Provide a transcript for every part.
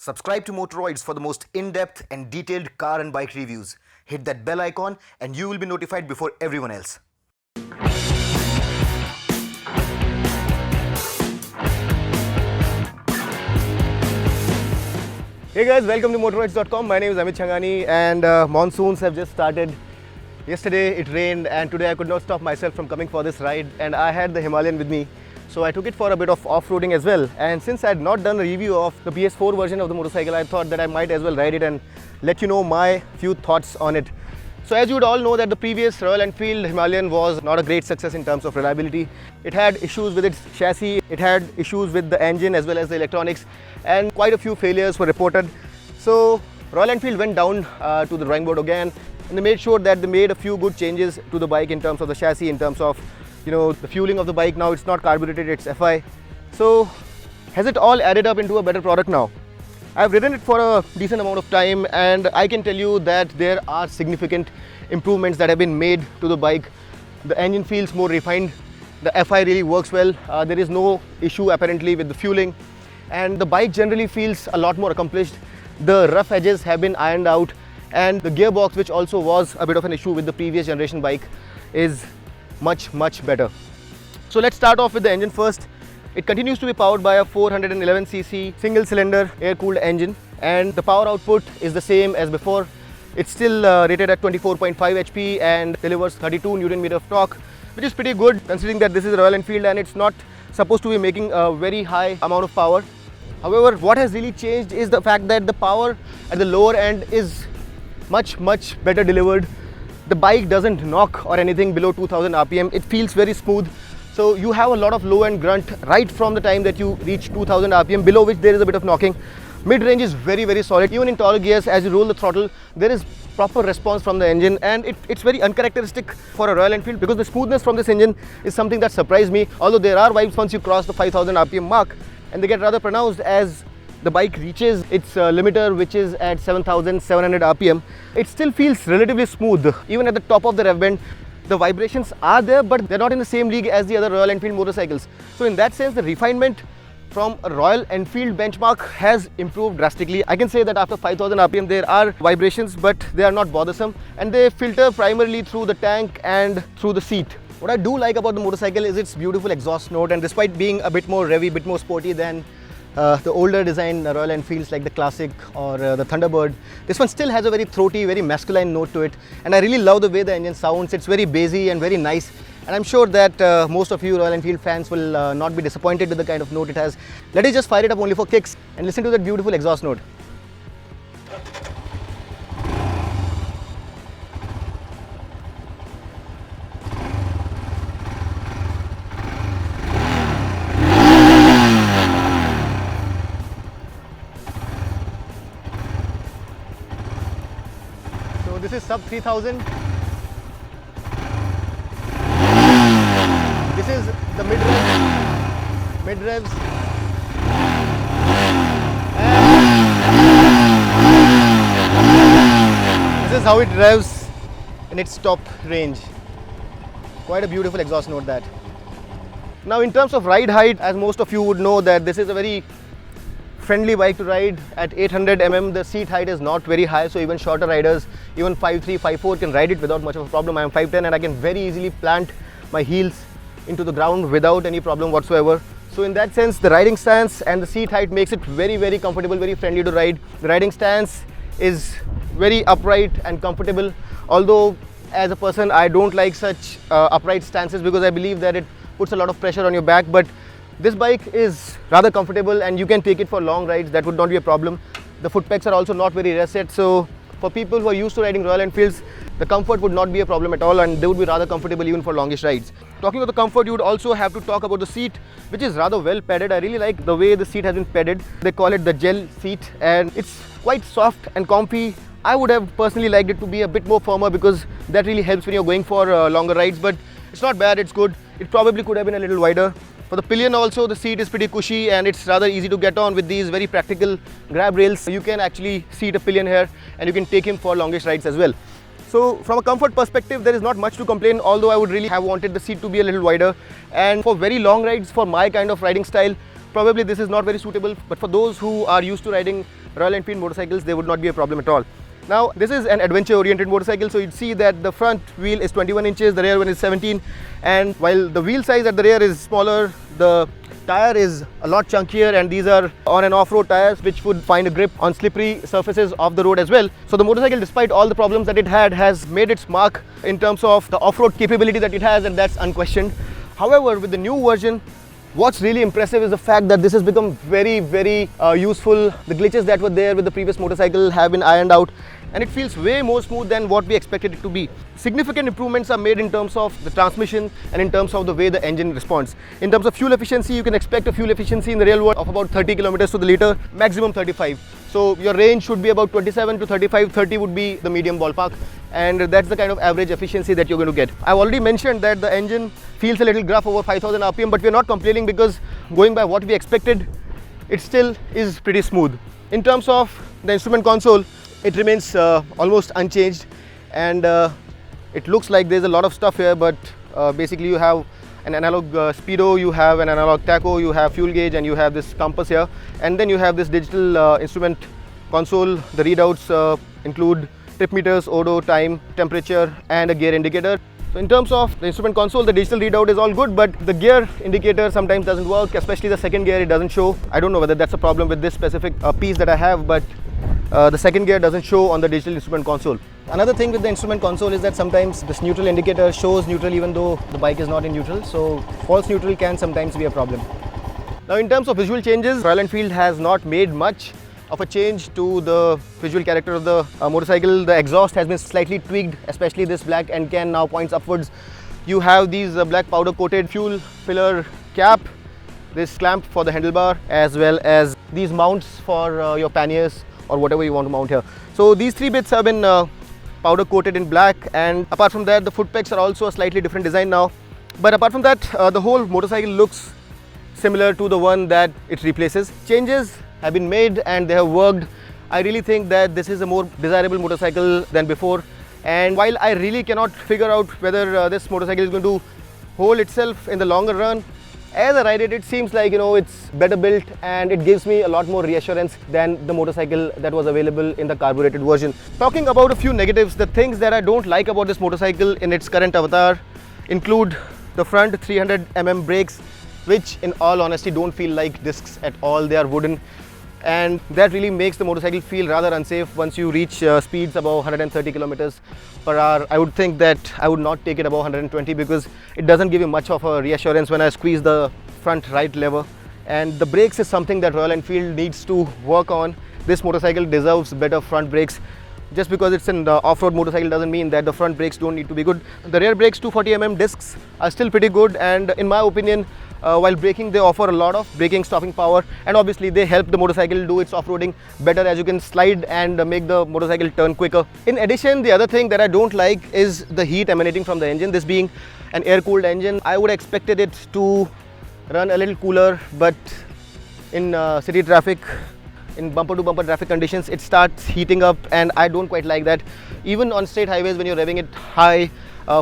Subscribe to Motoroids for the most in-depth and detailed car and bike reviews. Hit that bell icon and you will be notified before everyone else. Hey guys, welcome to Motoroids.com. My name is Amit Changani and monsoons have just started. Yesterday it rained and today I could not stop myself from coming for this ride, and I had the Himalayan with me. So I took it for a bit of off-roading as well, and since I had not done a review of the BS4 version of the motorcycle, I thought that I might as well ride it and let you know my few thoughts on it. So as you would all know that the previous Royal Enfield Himalayan was not a great success in terms of reliability. It had issues with its chassis, it had issues with the engine as well as the electronics, and quite a few failures were reported. So Royal Enfield went down to the drawing board again, and they made sure that they made a few good changes to the bike in terms of the chassis, in terms of the fueling of the bike. Now it's not carbureted, it's FI. So has it all added up into a better product now? I've ridden it for a decent amount of time and I can tell you that there are significant improvements that have been made to the bike. The engine feels more refined, the FI really works well, there is no issue apparently with the fueling, and the bike generally feels a lot more accomplished. The rough edges have been ironed out, and the gearbox, which also was a bit of an issue with the previous generation bike, is much better. So let's start off with the engine first. It continues to be powered by a 411cc single cylinder air-cooled engine, and the power output is the same as before. It's still rated at 24.5 HP and delivers 32 Nm of torque, which is pretty good considering that this is Royal Enfield and it's not supposed to be making a very high amount of power. However, what has really changed is the fact that the power at the lower end is much better delivered. The bike doesn't knock or anything below 2000 RPM. It feels very smooth. So you have a lot of low end grunt right from the time that you reach 2000 RPM, below which there is a bit of knocking. Mid-range is very solid. Even in taller gears, as you roll the throttle, there is proper response from the engine, and it's very uncharacteristic for a Royal Enfield because the smoothness from this engine is something that surprised me. Although there are vibes once you cross the 5000 RPM mark, and they get rather pronounced as the bike reaches its limiter, which is at 7700 RPM. It still feels relatively smooth. Even at the top of the rev bend, the vibrations are there, but they're not in the same league as the other Royal Enfield motorcycles. So in that sense, the refinement from a Royal Enfield benchmark has improved drastically. I can say that after 5000 RPM there are vibrations, but they are not bothersome, and they filter primarily through the tank and through the seat. What I do like about the motorcycle is its beautiful exhaust note, and despite being a bit more revvy, bit more sporty than the older design Royal Enfields like the Classic or the Thunderbird, this one still has a very throaty, very masculine note to it, and I really love the way the engine sounds. It's very bassy and very nice, and I'm sure that most of you Royal Enfield fans will not be disappointed with the kind of note it has. Let us just fire it up only for kicks and listen to that beautiful exhaust note. This is sub 3000. This is the mid revs. And this is how it revs in its top range. Quite a beautiful exhaust note that. Now in terms of ride height, as most of you would know, that this is a very friendly bike to ride. At 800 mm, the seat height is not very high, so even shorter riders, even 5'3", 5'4", can ride it without much of a problem. I am 5'10", and I can very easily plant my heels into the ground without any problem whatsoever. So in that sense, the riding stance and the seat height makes it very comfortable, very friendly to ride. The riding stance is very upright and comfortable, although as a person I don't like such upright stances because I believe that it puts a lot of pressure on your back, but this bike is rather comfortable and you can take it for long rides. That would not be a problem. The foot pegs are also not very rusted, so for people who are used to riding Royal Enfields, the comfort would not be a problem at all, and they would be rather comfortable even for longish rides. Talking about the comfort, you would also have to talk about the seat, which is rather well padded. I really like the way the seat has been padded. They call it the gel seat, and it's quite soft and comfy. I would have personally liked it to be a bit more firmer because that really helps when you're going for longer rides, but it's not bad, it's good. It probably could have been a little wider. For the pillion also, the seat is pretty cushy and it's rather easy to get on with these very practical grab rails. You can actually seat a pillion here and you can take him for longest rides as well. So from a comfort perspective, there is not much to complain, although I would really have wanted the seat to be a little wider. And for very long rides, for my kind of riding style, probably this is not very suitable. But for those who are used to riding Royal Enfield motorcycles, they would not be a problem at all. Now, this is an adventure-oriented motorcycle, so you'd see that the front wheel is 21 inches, the rear one is 17, and while the wheel size at the rear is smaller, the tire is a lot chunkier, and these are on and off-road tires which would find a grip on slippery surfaces of the road as well. So the motorcycle, despite all the problems that it had, has made its mark in terms of the off-road capability that it has, and that's unquestioned. However, with the new version, what's really impressive is the fact that this has become very useful. The glitches that were there with the previous motorcycle have been ironed out, and it feels way more smooth than what we expected it to be. Significant improvements are made in terms of the transmission and in terms of the way the engine responds. In terms of fuel efficiency, you can expect a fuel efficiency in the real world of about 30 kilometers to the liter, maximum 35. So your range should be about 27 to 35, 30 would be the medium ballpark, and that's the kind of average efficiency that you're going to get. I've already mentioned that the engine feels a little gruff over 5000 RPM, but we're not complaining because going by what we expected, it still is pretty smooth. In terms of the instrument console, it remains almost unchanged, and it looks like there's a lot of stuff here, but basically you have an analog speedo, you have an analog tacho, you have fuel gauge, and you have this compass here, and then you have this digital instrument console. The readouts include trip meters, odo, time, temperature, and a gear indicator. So in terms of the instrument console, the digital readout is all good, but the gear indicator sometimes doesn't work, especially the second gear, it doesn't show. I don't know whether that's a problem with this specific piece that I have, but the second gear doesn't show on the digital instrument console. Another thing with the instrument console is that sometimes this neutral indicator shows neutral even though the bike is not in neutral, so false neutral can sometimes be a problem. Now in terms of visual changes, Royal Enfield has not made much of a change to the visual character of the motorcycle. The exhaust has been slightly tweaked, especially this black end can now points upwards. You have these black powder coated fuel filler cap, this clamp for the handlebar, as well as these mounts for your panniers or whatever you want to mount here. So these three bits have been powder coated in black, and apart from that the foot pegs are also a slightly different design now. But apart from that, the whole motorcycle looks similar to the one that it replaces. Changes have been made and they have worked. I really think that this is a more desirable motorcycle than before, and while I really cannot figure out whether this motorcycle is going to hold itself in the longer run, as I ride it, it seems like, it's better built and it gives me a lot more reassurance than the motorcycle that was available in the carbureted version. Talking about a few negatives, the things that I don't like about this motorcycle in its current avatar include the front 300mm brakes, which in all honesty don't feel like discs at all. They are wooden, and that really makes the motorcycle feel rather unsafe once you reach speeds above 130 kilometers per hour. I would think that I would not take it above 120 because it doesn't give you much of a reassurance when I squeeze the front right lever. And the brakes is something that Royal Enfield needs to work on. This motorcycle deserves better front brakes. Just because it's an off-road motorcycle doesn't mean that the front brakes don't need to be good. The rear brakes 240mm discs are still pretty good, and in my opinion, while braking, they offer a lot of braking stopping power, and obviously they help the motorcycle do its off-roading better, as you can slide and make the motorcycle turn quicker. In addition, the other thing that I don't like is the heat emanating from the engine. This being an air-cooled engine, I would have expected it to run a little cooler, but in city traffic, in bumper-to-bumper traffic conditions, it starts heating up, and I don't quite like that. Even on state highways, when you're revving it high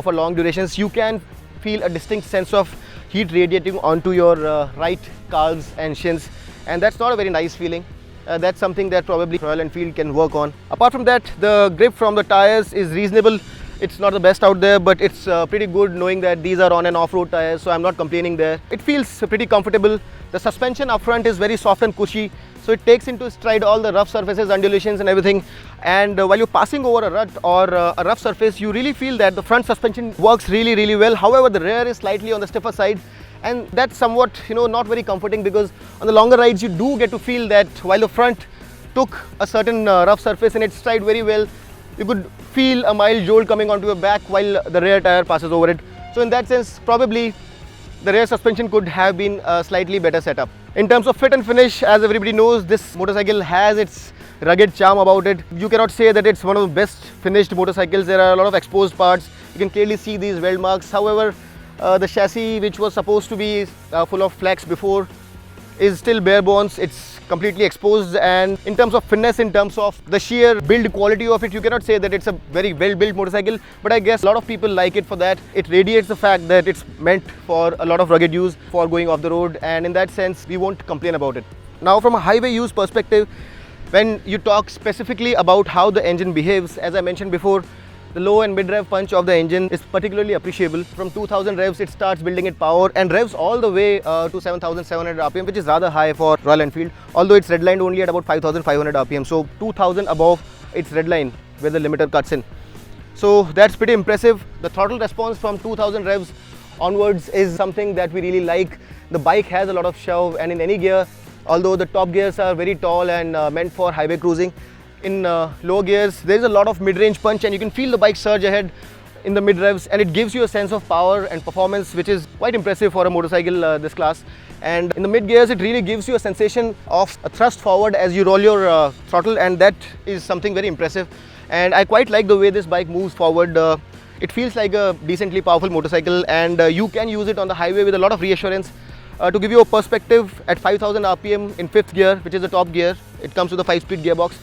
for long durations, you can feel a distinct sense of heat radiating onto your right calves and shins, and that's not a very nice feeling. That's something that probably Royal Enfield can work on. Apart from that, the grip from the tires is reasonable. It's not the best out there, but it's pretty good knowing that these are on and off-road tires, so I'm not complaining there. It feels pretty comfortable. The suspension up front is very soft and cushy, so it takes into stride all the rough surfaces, undulations and everything. And while you're passing over a rut or a rough surface, you really feel that the front suspension works really well. However, the rear is slightly on the stiffer side, and that's somewhat not very comforting, because on the longer rides you do get to feel that while the front took a certain rough surface in its stride very well, you could feel a mild jolt coming onto your back while the rear tire passes over it. So in that sense, probably the rear suspension could have been a slightly better setup. In terms of fit and finish, as everybody knows, this motorcycle has its rugged charm about it. You cannot say that it's one of the best finished motorcycles. There are a lot of exposed parts. You can clearly see these weld marks. However, the chassis, which was supposed to be full of flex before, is still bare bones. It's completely exposed, and in terms of finesse, in terms of the sheer build quality of it, you cannot say that it's a very well built motorcycle, but I guess a lot of people like it for that. It radiates the fact that it's meant for a lot of rugged use for going off the road, and in that sense we won't complain about it. Now from a highway use perspective, When you talk specifically about how the engine behaves, as I mentioned before, the low and mid rev punch of the engine is particularly appreciable. From 2000 revs it starts building its power and revs all the way to 7700 rpm, which is rather high for Royal Enfield, although it's redlined only at about 5500 rpm, so 2000 above its redline where the limiter cuts in. So that's pretty impressive. The throttle response from 2000 revs onwards is something that we really like. The bike has a lot of shove, and in any gear, although the top gears are very tall and meant for highway cruising, in low gears there is a lot of mid-range punch, and you can feel the bike surge ahead in the mid revs, and it gives you a sense of power and performance which is quite impressive for a motorcycle this class. And in the mid gears it really gives you a sensation of a thrust forward as you roll your throttle, and that is something very impressive. And I quite like the way this bike moves forward. It feels like a decently powerful motorcycle, and you can use it on the highway with a lot of reassurance. To give you a perspective, at 5000 rpm in 5th gear, which is the top gear, it comes with a 5-speed gearbox.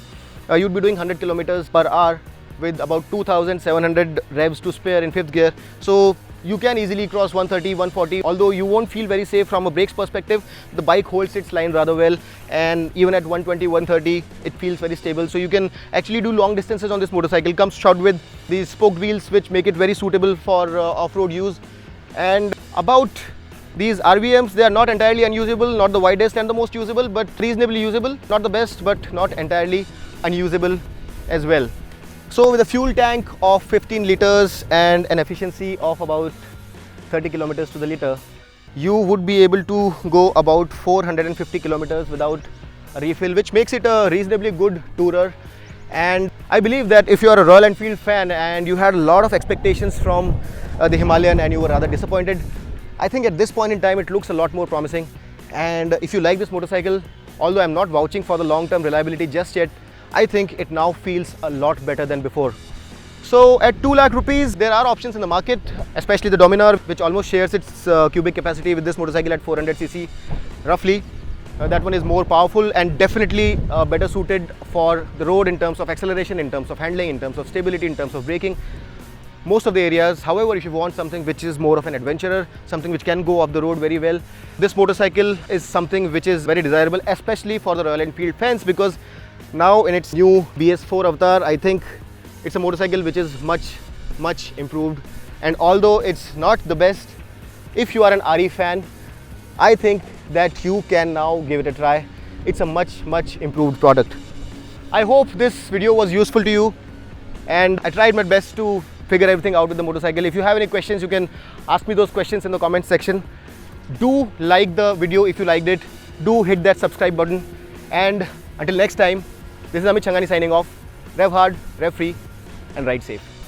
You'd be doing 100 kilometers per hour with about 2700 revs to spare in 5th gear. So you can easily cross 130, 140, although you won't feel very safe from a brakes perspective. The bike holds its line rather well, and even at 120, 130, it feels very stable. So you can actually do long distances on this motorcycle. Comes shod with these spoked wheels which make it very suitable for off-road use. And about these RVMs, they are not entirely unusable, not the widest and the most usable, but reasonably usable. Not the best, but not entirely unusable as well. So with a fuel tank of 15 liters and an efficiency of about 30 kilometers to the liter, you would be able to go about 450 kilometers without a refill, which makes it a reasonably good tourer. And I believe that if you are a Royal Enfield fan and you had a lot of expectations from the Himalayan and you were rather disappointed, I think at this point in time it looks a lot more promising. And if you like this motorcycle, although I'm not vouching for the long-term reliability just yet, I think it now feels a lot better than before. So at 2 lakh rupees, there are options in the market, especially the Dominar, which almost shares its cubic capacity with this motorcycle at 400cc roughly. That one is more powerful and definitely better suited for the road in terms of acceleration, in terms of handling, in terms of stability, in terms of braking. Most of the areas. However, if you want something which is more of an adventurer, something which can go off the road very well, this motorcycle is something which is very desirable, especially for the Royal Enfield fans, because now in its new BS4 avatar, I think it's a motorcycle which is much improved. And although it's not the best, if you are an RE fan, I think that you can now give it a try. It's a much improved product. I hope this video was useful to you, and I tried my best to figure everything out with the motorcycle. If you have any questions, you can ask me those questions in the comment section. Do like the video if you liked it. Do hit that subscribe button. And until next time, this is Amit Changani signing off. Rev hard, rev free, and ride safe.